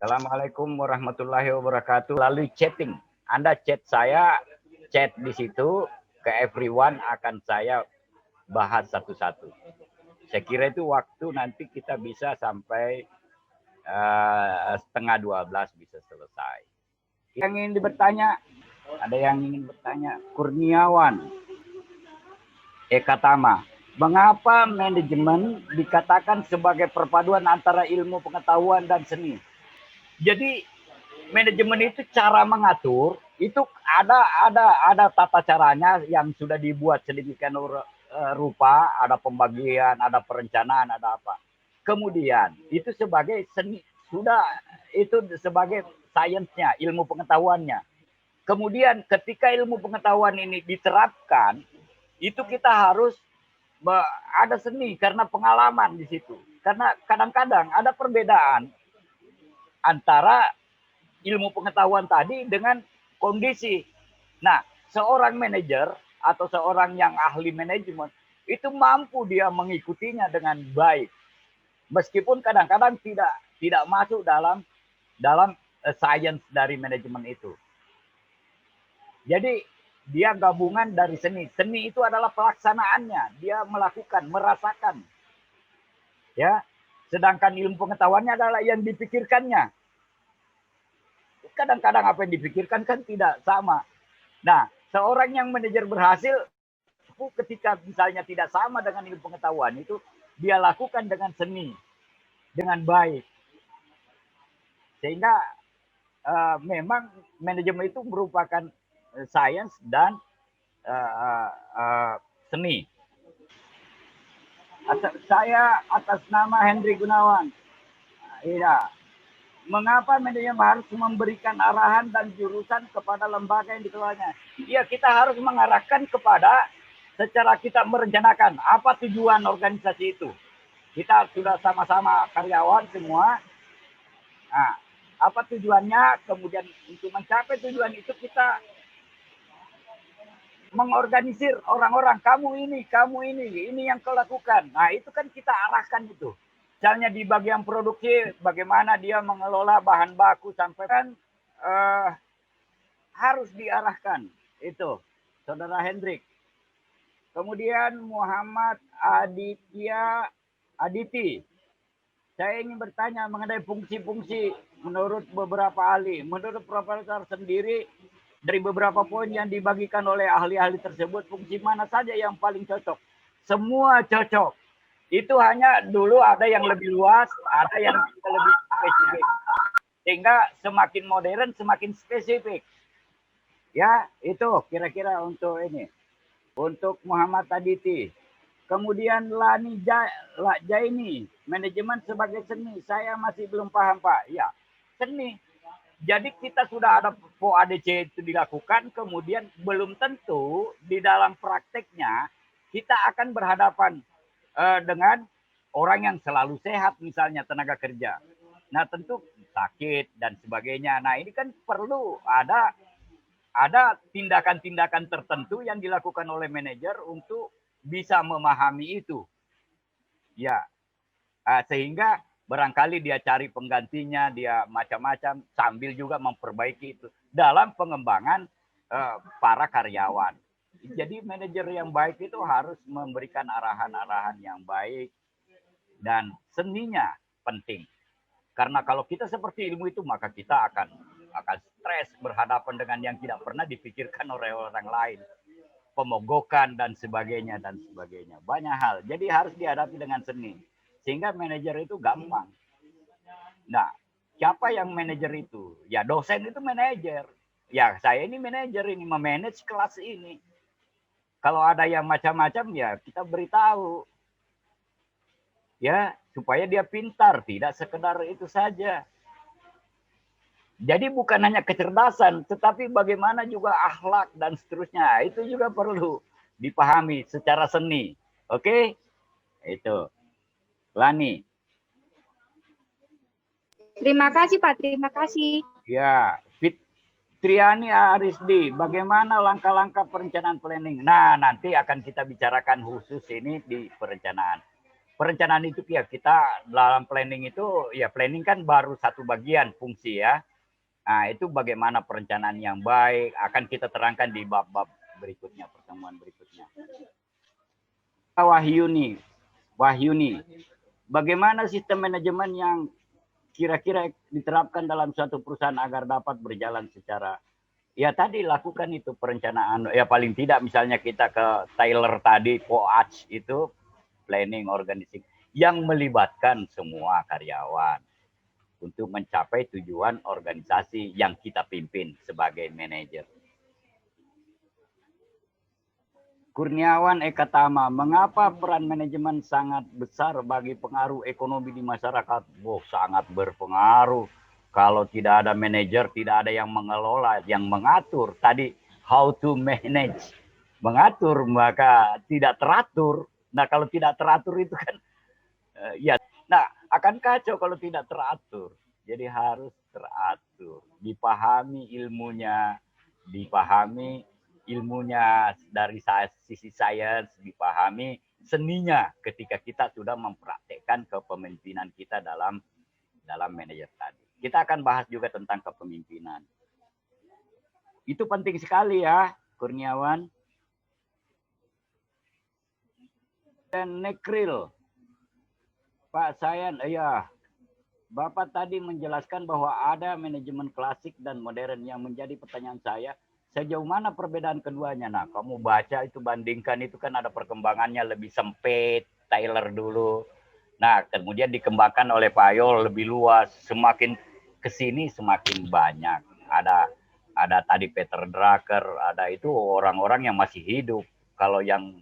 Assalamualaikum warahmatullahi wabarakatuh. Lalu chatting. Anda chat saya, chat di situ ke everyone akan saya bahas satu-satu. Saya kira itu waktu nanti kita bisa sampai setengah 12 bisa selesai. Yang ingin bertanya, ada yang ingin bertanya. Kurniawan, Eka Tama. Mengapa manajemen dikatakan sebagai perpaduan antara ilmu pengetahuan dan seni? Jadi manajemen itu cara mengatur itu ada tata caranya yang sudah dibuat sedemikian rupa, ada pembagian, ada perencanaan, ada apa. Kemudian itu sebagai seni, sudah itu sebagai sainsnya, ilmu pengetahuannya. Kemudian ketika ilmu pengetahuan ini diterapkan, itu kita harus ada seni karena pengalaman di situ. Karena kadang-kadang ada perbedaan antara ilmu pengetahuan tadi dengan kondisi. Nah, seorang manajer atau seorang yang ahli manajemen itu mampu dia mengikutinya dengan baik. Meskipun kadang-kadang tidak masuk dalam sains dari manajemen itu. Jadi dia gabungan dari seni. Seni itu adalah pelaksanaannya, dia melakukan, merasakan. Ya. Sedangkan ilmu pengetahuannya adalah yang dipikirkannya. Kadang-kadang apa yang dipikirkan kan tidak sama. Nah, seorang yang manajer berhasil ketika misalnya tidak sama dengan ilmu pengetahuan itu, dia lakukan dengan seni, dengan baik. Sehingga memang manajemen itu merupakan sains dan seni. Saya atas nama Hendri Gunawan. Iya. Mengapa manajemen harus memberikan arahan dan jurusan kepada lembaga yang dikelolanya? Ya, kita harus mengarahkan kepada secara kita merencanakan apa tujuan organisasi itu. Kita sudah sama-sama karyawan semua. Nah, apa tujuannya? Kemudian untuk mencapai tujuan itu kita mengorganisir orang-orang, kamu ini yang kau lakukan. Nah, itu kan kita arahkan itu. Misalnya di bagian produksi, bagaimana dia mengelola bahan baku sampai kan harus diarahkan itu, Saudara Hendrik. Kemudian Muhammad Aditi, saya ingin bertanya mengenai fungsi-fungsi menurut beberapa ahli. Menurut Profesor sendiri, dari beberapa poin yang dibagikan oleh ahli-ahli tersebut, fungsi mana saja yang paling cocok? Semua cocok. Itu hanya dulu ada yang lebih luas, ada yang lebih spesifik. Sehingga semakin modern, semakin spesifik. Ya, itu kira-kira untuk ini. Untuk Muhammad Aditi. Kemudian Lani Jaini, manajemen sebagai seni. Saya masih belum paham, Pak. Ya, seni. Jadi kita sudah ada POADC itu dilakukan, kemudian belum tentu di dalam prakteknya kita akan berhadapan dengan orang yang selalu sehat, misalnya tenaga kerja. Nah, tentu sakit dan sebagainya. Nah, ini kan perlu ada tindakan-tindakan tertentu yang dilakukan oleh manajer untuk bisa memahami itu. Ya, sehingga barangkali dia cari penggantinya, dia macam-macam sambil juga memperbaiki itu dalam pengembangan para karyawan. Jadi manajer yang baik itu harus memberikan arahan-arahan yang baik dan seninya penting. Karena kalau kita seperti ilmu itu maka kita akan stres berhadapan dengan yang tidak pernah dipikirkan oleh orang lain. Pemogokan dan sebagainya dan sebagainya. Banyak hal. Jadi harus dihadapi dengan seni. Sehingga manajer itu gampang. Nah, siapa yang manajer itu? Ya dosen itu manajer. Ya saya ini manajer ini, memanage kelas ini. Kalau ada yang macam-macam ya kita beritahu. Ya, supaya dia pintar, tidak sekedar itu saja. Jadi bukan hanya kecerdasan, tetapi bagaimana juga akhlak dan seterusnya. Itu juga perlu dipahami secara seni. Oke? Itu. Lani. Terima kasih, Pak. Terima kasih. Ya, Fitriani Arisdi, bagaimana langkah-langkah perencanaan planning? Nah, nanti akan kita bicarakan khusus ini di perencanaan. perencanaan itu ya kita dalam planning itu ya planning kan baru satu bagian fungsi ya. Nah, itu bagaimana perencanaan yang baik akan kita terangkan di bab-bab berikutnya, pertemuan berikutnya. Wahyuni, bagaimana sistem manajemen yang kira-kira diterapkan dalam suatu perusahaan agar dapat berjalan secara ya tadi lakukan itu perencanaan ya paling tidak misalnya kita ke Taylor tadi POAC itu planning organizing yang melibatkan semua karyawan untuk mencapai tujuan organisasi yang kita pimpin sebagai manajer. Kurniawan Ekatama, mengapa peran manajemen sangat besar bagi pengaruh ekonomi di masyarakat? Sangat berpengaruh. Kalau tidak ada manajer, tidak ada yang mengelola, yang mengatur. Tadi, how to manage. Mengatur, maka tidak teratur. Nah, kalau tidak teratur itu kan, ya, nah, akan kacau kalau tidak teratur. Jadi harus teratur. Dipahami ilmunya, dari sisi sains, dipahami seninya ketika kita sudah mempraktekkan kepemimpinan kita dalam manajer tadi. Kita akan bahas juga tentang kepemimpinan. Itu penting sekali ya, Kurniawan. Dan Nekril, Pak Sayan, ya, Bapak tadi menjelaskan bahwa ada manajemen klasik dan modern yang menjadi pertanyaan saya. Sejauh mana perbedaan keduanya? Nah, kamu baca itu bandingkan itu kan ada perkembangannya lebih sempit, Taylor dulu. Nah, kemudian dikembangkan oleh Pak Yol lebih luas. Semakin kesini semakin banyak. Ada tadi Peter Drucker, ada itu orang-orang yang masih hidup. Kalau yang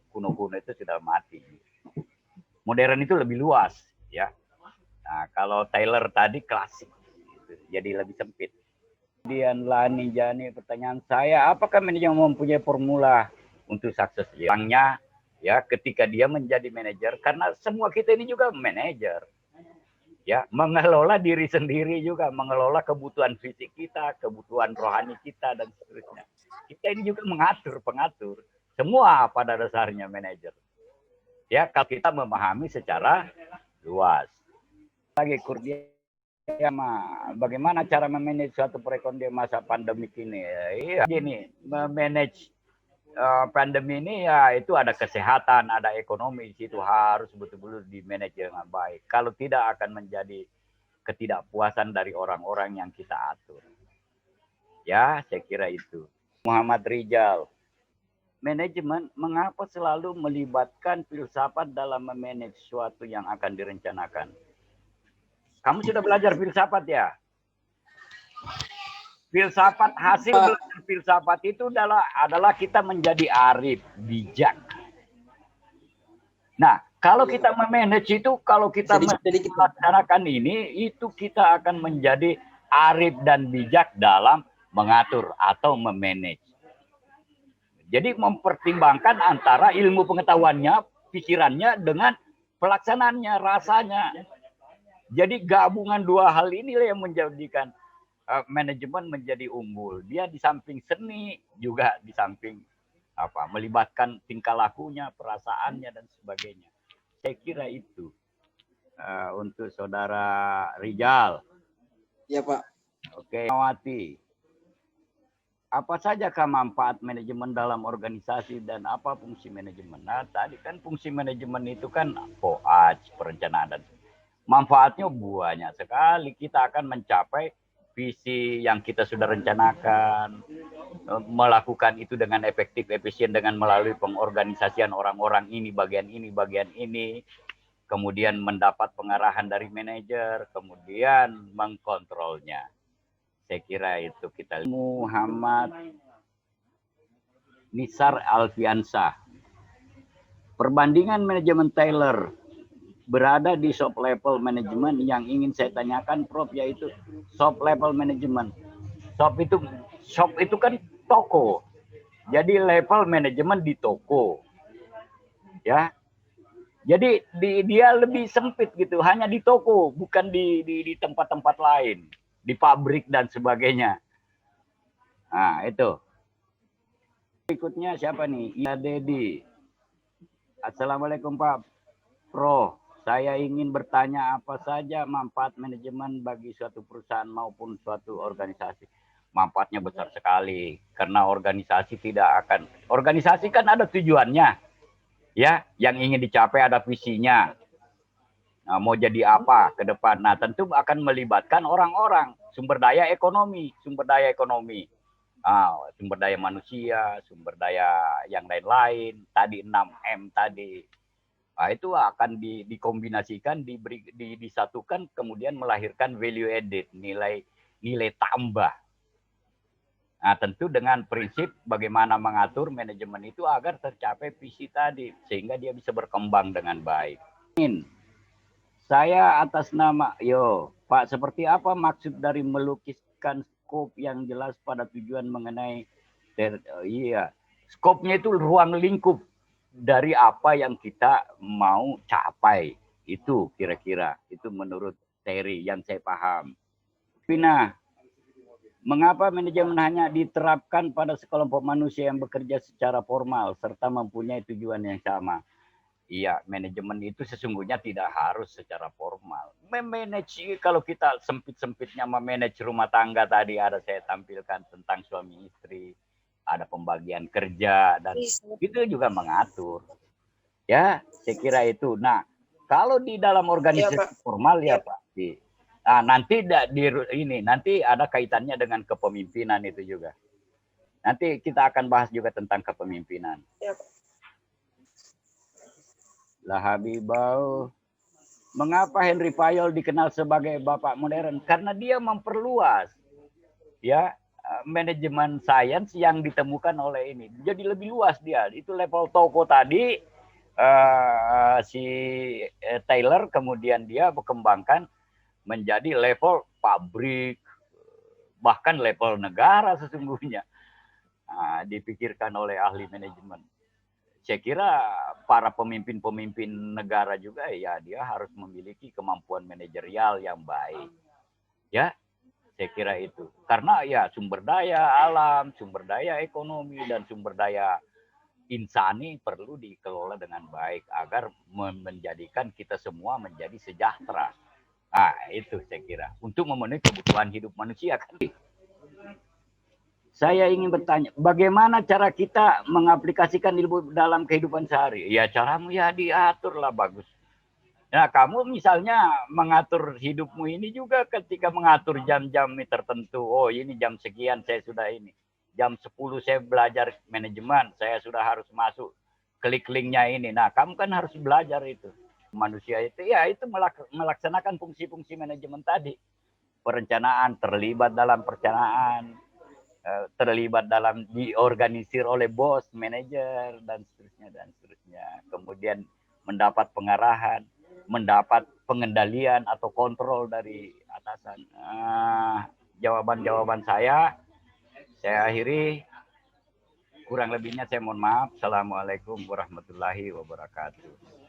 kuno-kuno itu sudah mati. Modern itu lebih luas, ya. Nah, kalau Taylor tadi klasik, jadi lebih sempit. Kemudian Lani Jani, pertanyaan saya, apakah manajemen mempunyai formula untuk sukses? Orangnya ya ketika dia menjadi manajer, karena semua kita ini juga manajer. Ya, mengelola diri sendiri juga, mengelola kebutuhan fisik kita, kebutuhan rohani kita dan seterusnya. Kita ini juga pengatur. Semua pada dasarnya manajer. Ya, kalau kita memahami secara luas. Lagi Kurnia, bagaimana cara memanage suatu perekonomian di masa pandemi ini? Iya, gini, memanage pandemi ini ya itu ada kesehatan, ada ekonomi di situ harus betul-betul di manage dengan baik. Kalau tidak akan menjadi ketidakpuasan dari orang-orang yang kita atur. Ya, saya kira itu. Muhammad Rijal, manajemen mengapa selalu melibatkan filsafat dalam memanage sesuatu yang akan direncanakan? Kamu sudah belajar filsafat ya? Filsafat, hasil belajar filsafat itu adalah kita menjadi arif, bijak. Nah, kalau kita memanage itu, kalau kita melaksanakan ini, itu kita akan menjadi arif dan bijak dalam mengatur atau memanage. Jadi mempertimbangkan antara ilmu pengetahuannya, pikirannya dengan pelaksanaannya, rasanya. Jadi gabungan dua hal inilah yang menjadikan manajemen menjadi unggul. Dia di samping seni juga di samping melibatkan tingkah lakunya, perasaannya dan sebagainya. Saya kira itu untuk saudara Rijal. Ya Pak. Oke, Mawati. Apa sajakah manfaat manajemen dalam organisasi dan apa fungsi manajemen? Nah, tadi kan fungsi manajemen itu kan POAC, perencanaan dan manfaatnya banyak sekali. Kita akan mencapai visi yang kita sudah rencanakan, melakukan itu dengan efektif, efisien dengan melalui pengorganisasian orang-orang ini, bagian ini, kemudian mendapat pengarahan dari manajer, kemudian mengkontrolnya. Saya kira itu kita. Muhammad Nisar Alfiansah, perbandingan manajemen Taylor berada di shop level management yang ingin saya tanyakan Prof, yaitu shop level management. Shop itu kan toko. Jadi level manajemen di toko. Ya. Jadi dia lebih sempit gitu, hanya di toko, bukan di tempat-tempat lain, di pabrik dan sebagainya. Nah, itu. Berikutnya siapa nih? Iya Dedi. Assalamualaikum Pak. Prof, saya ingin bertanya apa saja manfaat manajemen bagi suatu perusahaan maupun suatu organisasi. Manfaatnya besar sekali karena organisasi kan ada tujuannya, ya, yang ingin dicapai ada visinya. Nah, mau jadi apa ke depan? Nah, tentu akan melibatkan orang-orang, sumber daya ekonomi, sumber daya manusia, sumber daya yang lain-lain, tadi 6M tadi. Nah, itu akan dikombinasikan, disatukan, kemudian melahirkan value added, nilai tambah. Nah, tentu dengan prinsip bagaimana mengatur manajemen itu agar tercapai visi tadi, sehingga dia bisa berkembang dengan baik. Saya atas nama, Pak, seperti apa maksud dari melukiskan skop yang jelas pada tujuan mengenai, skopnya itu ruang lingkup dari apa yang kita mau capai. Itu kira-kira, itu menurut Terry yang saya paham. Pina, mengapa manajemen hanya diterapkan pada sekelompok manusia yang bekerja secara formal serta mempunyai tujuan yang sama? Iya, manajemen itu sesungguhnya tidak harus secara formal. Memanage, kalau kita sempit-sempitnya memanage rumah tangga tadi ada saya tampilkan tentang suami istri, ada pembagian kerja, dan itu juga mengatur. Ya, saya kira itu. Nah, kalau di dalam organisasi formal ya Pak. Nah, nanti ada kaitannya dengan kepemimpinan itu juga. Nanti kita akan bahas juga tentang kepemimpinan. Ya, Pak. Lah Habibau, mengapa Henry Fayol dikenal sebagai bapak modern? Karena dia memperluas, ya, manajemen sains yang ditemukan oleh ini. Jadi lebih luas dia. Itu level toko tadi, si Taylor kemudian dia berkembangkan menjadi level pabrik, bahkan level negara sesungguhnya. Nah, dipikirkan oleh ahli manajemen. Saya kira para pemimpin-pemimpin negara juga ya dia harus memiliki kemampuan manajerial yang baik. Ya, saya kira itu. Karena ya sumber daya alam, sumber daya ekonomi, dan sumber daya insani perlu dikelola dengan baik agar menjadikan kita semua menjadi sejahtera. Nah, itu saya kira. Untuk memenuhi kebutuhan hidup manusia kan. Saya ingin bertanya, bagaimana cara kita mengaplikasikan ilmu dalam kehidupan sehari? Ya caramu ya diatur lah bagus. Nah, kamu misalnya mengatur hidupmu ini juga ketika mengatur jam-jam tertentu. Oh, ini jam sekian saya sudah ini. Jam 10 saya belajar manajemen, saya sudah harus masuk. Klik linknya ini. Nah, kamu kan harus belajar itu. Manusia itu ya itu melaksanakan fungsi-fungsi manajemen tadi. Perencanaan, terlibat dalam perencanaan, terlibat dalam diorganisir oleh bos, manajer, dan seterusnya. Kemudian mendapat pengarahan, mendapat pengendalian atau kontrol dari atasan. Jawaban-jawaban saya akhiri. Kurang lebihnya saya mohon maaf. Assalamualaikum warahmatullahi wabarakatuh.